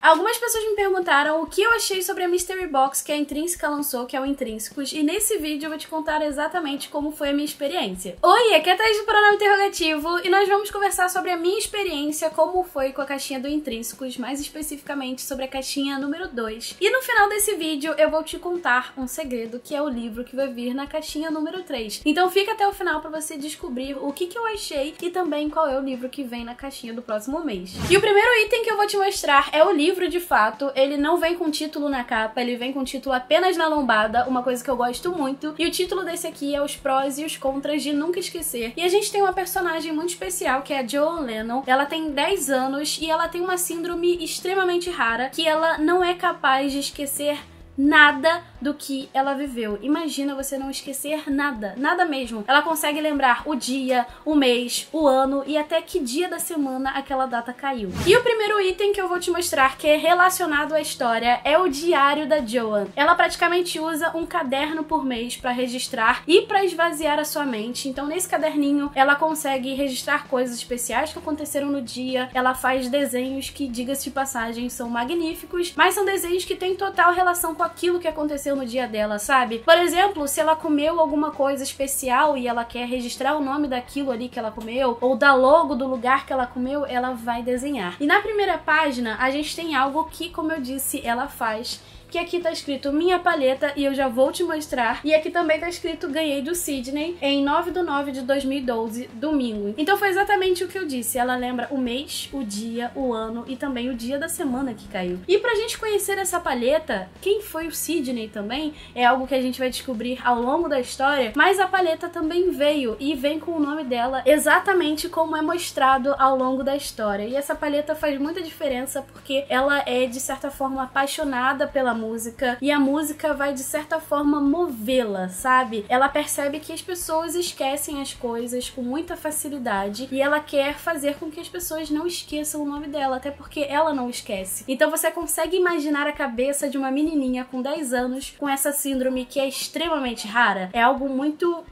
Algumas pessoas me perguntaram o que eu achei sobre a Mystery Box que a Intrínseca lançou, que é o Intrínsecos, e nesse vídeo eu vou te contar exatamente como foi a minha experiência. Oi, aqui é a Thaís do Pronome Interrogativo, e nós vamos conversar sobre a minha experiência, como foi com a caixinha do Intrínsecos, mais especificamente sobre a caixinha número 2. E no final desse vídeo eu vou te contar um segredo, que é o livro que vai vir na caixinha número 3. Então fica até o final pra você descobrir o que eu achei e também qual é o livro que vem na caixinha do próximo mês. E o primeiro item que eu vou te mostrar é o livro de fato. Ele não vem com título na capa, ele vem com título apenas na lombada, uma coisa que eu gosto muito. E o título desse aqui é Os Prós e os Contras de Nunca Esquecer. E a gente tem uma personagem muito especial, que é a Joan Lennon. Ela tem 10 anos e ela tem uma síndrome extremamente rara, que ela não é capaz de esquecer nada do que ela viveu. Imagina você não esquecer nada, nada mesmo. Ela consegue lembrar o dia, o mês, o ano e até que dia da semana aquela data caiu. E o primeiro item que eu vou te mostrar que é relacionado à história é o diário da Joan. Ela praticamente usa um caderno por mês para registrar e para esvaziar a sua mente. Então nesse caderninho ela consegue registrar coisas especiais que aconteceram no dia. Ela faz desenhos que, diga-se de passagem, são magníficos, mas são desenhos que têm total relação com aquilo que aconteceu no dia dela, sabe? Por exemplo, se ela comeu alguma coisa especial e ela quer registrar o nome daquilo ali que ela comeu, ou da logo do lugar que ela comeu, ela vai desenhar. E na primeira página a gente tem algo que, como eu disse, ela faz, que aqui tá escrito Minha Paleta e eu já vou te mostrar. E aqui também tá escrito Ganhei do Sidney em 9/9/2012, domingo. Então foi exatamente o que eu disse. Ela lembra o mês, o dia, o ano e também o dia da semana que caiu. E pra gente conhecer essa paleta, quem foi o Sidney também, é algo que a gente vai descobrir ao longo da história, mas a paleta também veio e vem com o nome dela exatamente como é mostrado ao longo da história. E essa paleta faz muita diferença porque ela é, de certa forma, apaixonada pela música e a música vai de certa forma movê-la, sabe? Ela percebe que as pessoas esquecem as coisas com muita facilidade e ela quer fazer com que as pessoas não esqueçam o nome dela, até porque ela não esquece. Então você consegue imaginar a cabeça de uma menininha com 10 anos com essa síndrome que é extremamente rara? É algo muito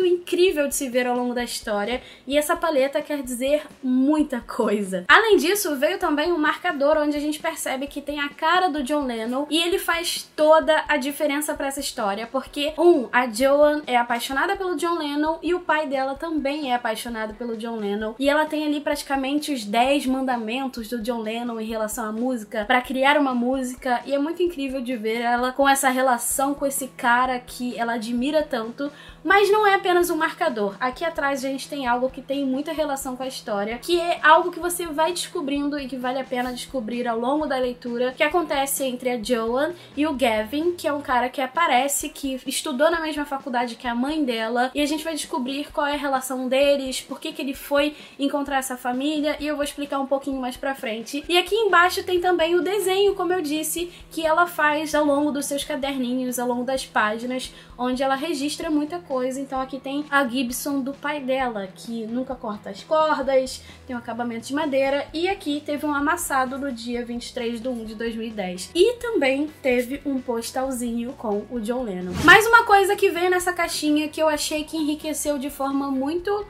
incrível de se ver ao longo da história e essa paleta quer dizer muita coisa. Além disso, veio também um marcador onde a gente percebe que tem a cara do John Lennon e ele faz toda a diferença pra essa história, porque a Joan é apaixonada pelo John Lennon e o pai dela também é apaixonado pelo John Lennon e ela tem ali praticamente os 10 mandamentos do John Lennon em relação à música, pra criar uma música, e é muito incrível de ver ela com essa relação com esse cara que ela admira tanto. Mas não é apenas um marcador. Aqui atrás a gente tem algo que tem muita relação com a história, que é algo que você vai descobrindo e que vale a pena descobrir ao longo da leitura, que acontece entre a Joan e o Gavin, que é um cara que aparece, que estudou na mesma faculdade que a mãe dela, e a gente vai descobrir qual é a relação deles, por que ele foi encontrar essa família, e eu vou explicar um pouquinho mais pra frente. E aqui embaixo tem também o desenho, como eu disse, que ela faz ao longo dos seus caderninhos, ao longo das páginas, onde ela registra muita coisa. Então aqui tem a Gibson do pai dela, que nunca corta as cordas, tem um acabamento de madeira, e aqui teve um amassado no dia 23/1/2010. E também teve um postalzinho com o John Lennon. Mais uma coisa que veio nessa caixinha que eu achei que enriqueceu de forma muito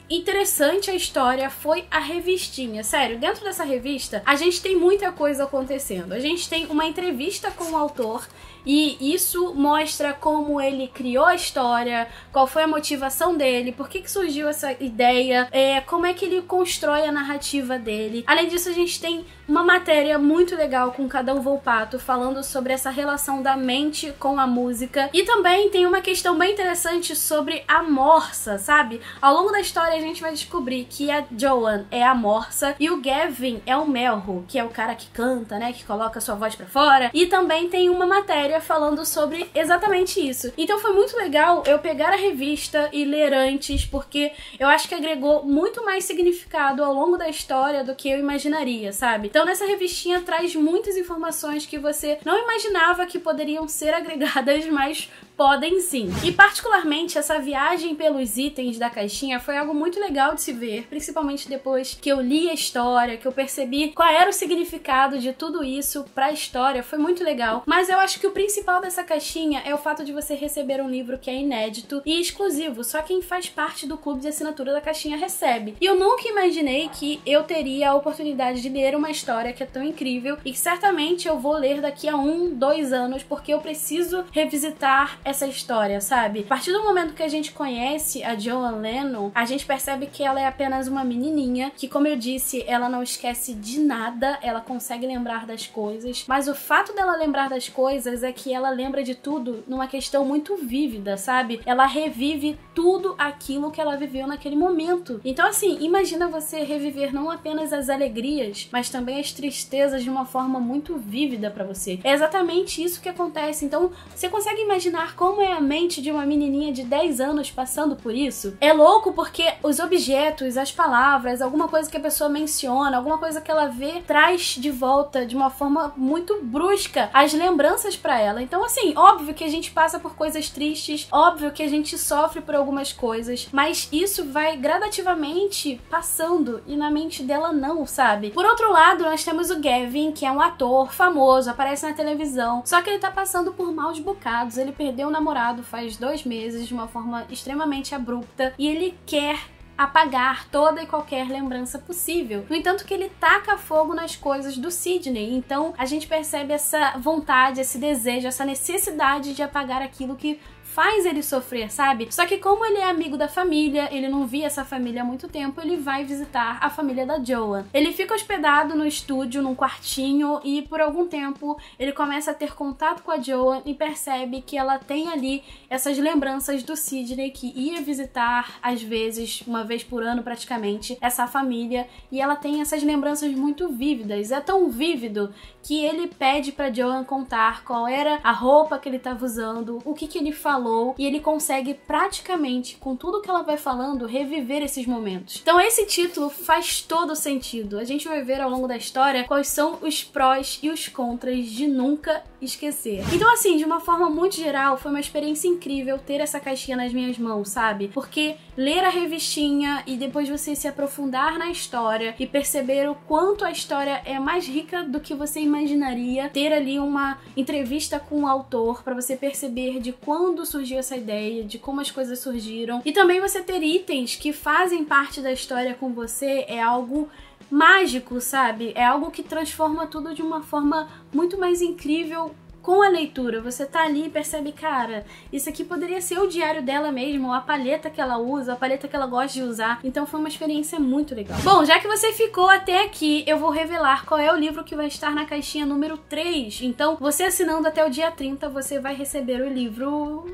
interessante a história foi a revistinha. Sério, dentro dessa revista a gente tem muita coisa acontecendo. A gente tem uma entrevista com o autor e isso mostra como ele criou a história, qual foi a motivação dele, por que surgiu essa ideia, como é que ele constrói a narrativa dele. Além disso, a gente tem uma matéria muito legal com Cadão Volpato falando sobre essa relação da mente com a música, e também tem uma questão bem interessante sobre a morsa, sabe? Ao longo da história a gente vai descobrir que a Joan é a morsa e o Gavin é o melro, que é o cara que canta, né, que coloca sua voz pra fora, e também tem uma matéria falando sobre exatamente isso. Então foi muito legal eu pegar a revista e ler antes, porque eu acho que agregou muito mais significado ao longo da história do que eu imaginaria, sabe? Então nessa revistinha traz muitas informações que você não imaginava que poderiam ser agregadas, mas podem sim. E particularmente essa viagem pelos itens da caixinha foi algo muito legal de se ver, principalmente depois que eu li a história, que eu percebi qual era o significado de tudo isso pra história, foi muito legal. Mas eu acho que o principal dessa caixinha é o fato de você receber um livro que é inédito e exclusivo, só quem faz parte do clube de assinatura da caixinha recebe. E eu nunca imaginei que eu teria a oportunidade de ler uma história que é tão incrível e que certamente eu vou ler daqui a 1, 2 anos, porque eu preciso revisitar essa história, sabe? A partir do momento que a gente conhece a Joanne Lennon, a gente percebe que ela é apenas uma menininha, que, como eu disse, ela não esquece de nada, ela consegue lembrar das coisas, mas o fato dela lembrar das coisas é que ela lembra de tudo numa questão muito vívida, sabe? Ela revive tudo aquilo que ela viveu naquele momento. Então, assim, imagina você reviver não apenas as alegrias, mas também as tristezas de uma forma muito vívida pra você. É exatamente isso que acontece. Então, você consegue imaginar como é a mente de uma menininha de 10 anos passando por isso? É louco porque os objetos, as palavras, alguma coisa que a pessoa menciona, alguma coisa que ela vê, traz de volta de uma forma muito brusca as lembranças pra ela. Então, assim, óbvio que a gente passa por coisas tristes, óbvio que a gente sofre por algumas coisas, mas isso vai gradativamente passando e na mente dela não, sabe? Por outro lado, nós temos o Gavin, que é um ator famoso, aparece na televisão, só que ele tá passando por maus bocados. Ele perdeu o namorado faz 2 meses de uma forma extremamente abrupta e ele quer apagar toda e qualquer lembrança possível. No entanto que ele taca fogo nas coisas do Sidney, então a gente percebe essa vontade, esse desejo, essa necessidade de apagar aquilo que faz ele sofrer, sabe? Só que como ele é amigo da família, ele não via essa família há muito tempo, ele vai visitar a família da Joanne. Ele fica hospedado no estúdio, num quartinho, e por algum tempo ele começa a ter contato com a Joanne e percebe que ela tem ali essas lembranças do Sidney, que ia visitar, às vezes, uma vez por ano praticamente, essa família, e ela tem essas lembranças muito vívidas. É tão vívido que ele pede pra Joanne contar qual era a roupa que ele estava usando, o que ele falou, e ele consegue praticamente, com tudo que ela vai falando, reviver esses momentos. Então esse título faz todo sentido. A gente vai ver ao longo da história quais são os prós e os contras de nunca esquecer. Então, assim, de uma forma muito geral, foi uma experiência incrível ter essa caixinha nas minhas mãos, sabe? Porque ler a revistinha e depois você se aprofundar na história e perceber o quanto a história é mais rica do que você imaginaria, ter ali uma entrevista com o autor para você perceber de quando surgiu essa ideia, de como as coisas surgiram, e também você ter itens que fazem parte da história com você é algo mágico, sabe? É algo que transforma tudo de uma forma muito mais incrível com a leitura. Você tá ali e percebe, cara, isso aqui poderia ser o diário dela mesmo, a paleta que ela usa, a paleta que ela gosta de usar. Então foi uma experiência muito legal. Bom, já que você ficou até aqui, eu vou revelar qual é o livro que vai estar na caixinha número 3. Então, você assinando até o dia 30, você vai receber o livro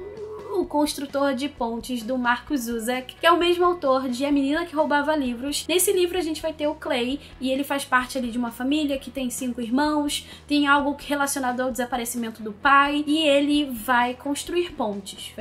O Construtor de Pontes, do Markus Zusak, que é o mesmo autor de A Menina que Roubava Livros. Nesse livro a gente vai ter o Clay, e ele faz parte ali de uma família que tem 5 irmãos, tem algo relacionado ao desaparecimento do pai, e ele vai construir pontes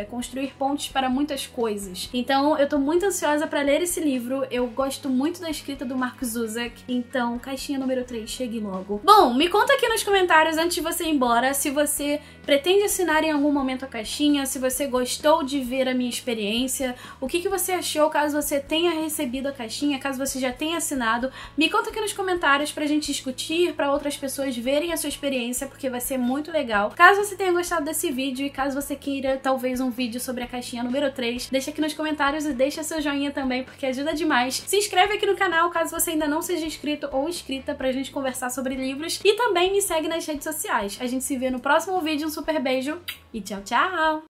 para muitas coisas. Então eu tô muito ansiosa pra ler esse livro, eu gosto muito da escrita do Markus Zusak, então caixinha número 3, chegue logo. Bom, me conta aqui nos comentários, antes de você ir embora, se você pretende assinar em algum momento a caixinha, se você gostou de ver a minha experiência, o que você achou caso você tenha recebido a caixinha, caso você já tenha assinado. Me conta aqui nos comentários pra gente discutir, pra outras pessoas verem a sua experiência, porque vai ser muito legal. Caso você tenha gostado desse vídeo e caso você queira talvez um vídeo sobre a caixinha número 3, deixa aqui nos comentários e deixa seu joinha também, porque ajuda demais. Se inscreve aqui no canal caso você ainda não seja inscrito ou inscrita pra gente conversar sobre livros, e também me segue nas redes sociais. A gente se vê no próximo vídeo, um super beijo e tchau, tchau!